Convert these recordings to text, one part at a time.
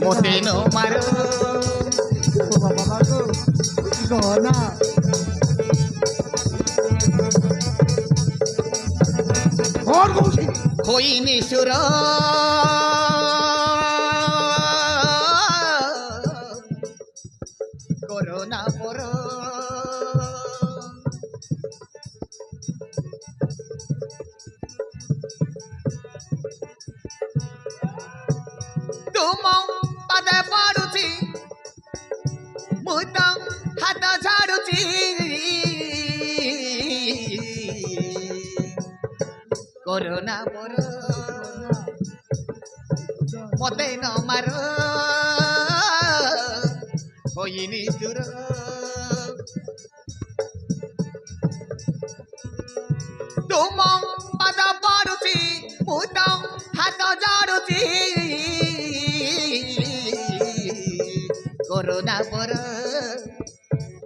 मोते न मारो बाबा को गहना और कौन कोई निशुर कोरोना पर तुम पदे पड़ुची मु तो हाथ झाड़ुची कोरोना पर मते न मार होइनी चुर तुम पद पड़ुची मु तो हाथ झाड़ुची कोरोना पर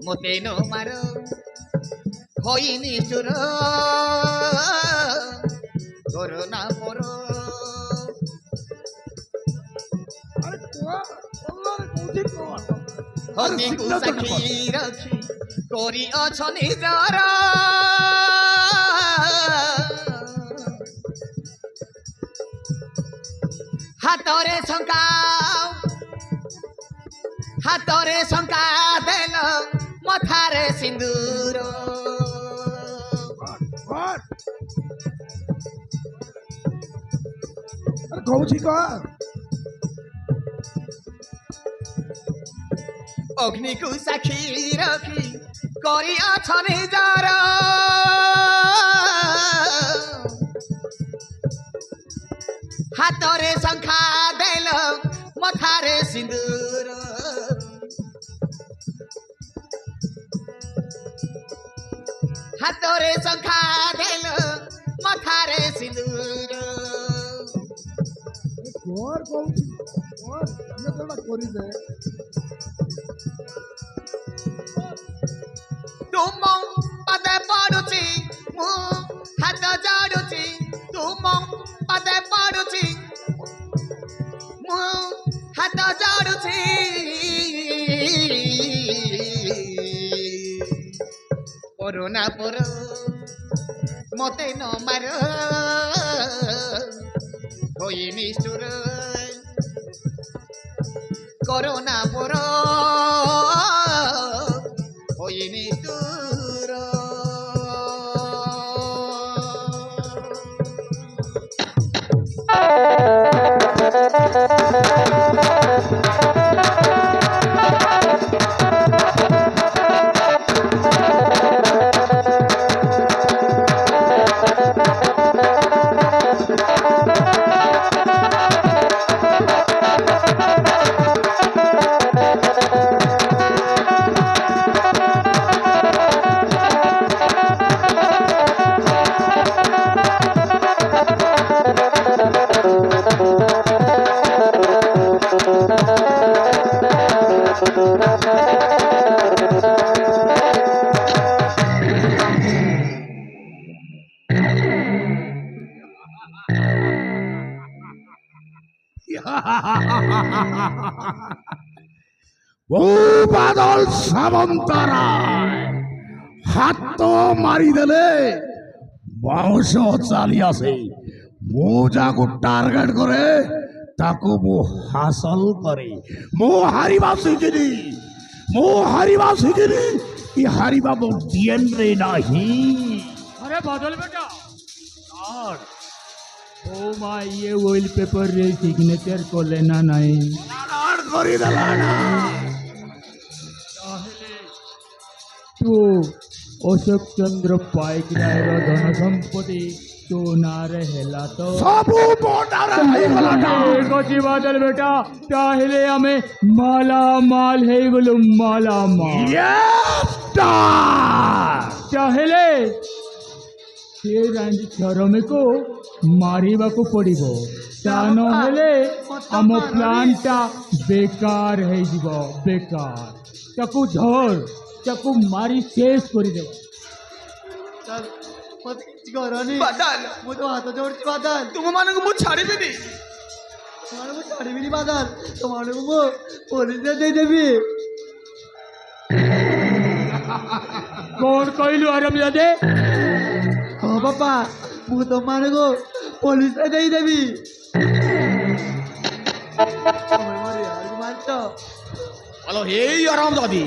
मते न मार होइनी चुर कोरोना पर हनी को सखी रखी कोरी अछनी जरा हातरे शंका देल मथारे सिंदूर कौची का अग्नि को साक्षी रखी करी अछनी जरा हातरे शंखा देल मथारे सिंदूर हातरे शंखा देल मथारे सिंदूर और कौची और ये तो ना कोरी दे तुम पदे पड़ुची मु हाथ जाड़ुची तुम पदे पड़ुची मु हाथ जाड़ुची कोरोना पर मते न मार होई निष्ठुर कोरोना पर होई निष्ठुर वो बादल सामंतराय हाथ मारी देले बंश चली आसे मो जाको टार्गेट करे ताको मो हासिल करे मो हारिबा शिखिनी ये हारिबा मो डीएनए नहीं। अरे बादल बेटा और ओ माय ये ऑयल पेपर रे सिग्नेचर को लेना नहीं नारायण करी देलाना तू अशोक चंद्र पाइक रायर धन संपत्ति तो ना रहेला तो सबू मोटार है गलाटा कोची बादल बेटा ताहिले हमें माला माल है बोलो माला माल यस ताहिले ये रांझ चरमे को मारिबा को पड़िबो ता नहेले आम प्लांटा बेकार है जीवो बेकार ताकू धर ताकू मारी शेष करी देबो चल मत करनी बादल मु तो हाथ जोड़ची बादल तुम मानक मु छाड़ी देनी তোমার মু ছাড়িবিনি বাজার তোমার মু পুলিশে ଦେଇଦେବି कौन कहलु हरामजादे ହଁ ବାପା ମୁଁ ତମମାନଙ୍କୁ ପୋଲିସରେ ଦେଇଦେବି ମାରିଛ হ্যালো এই আরাম দাদি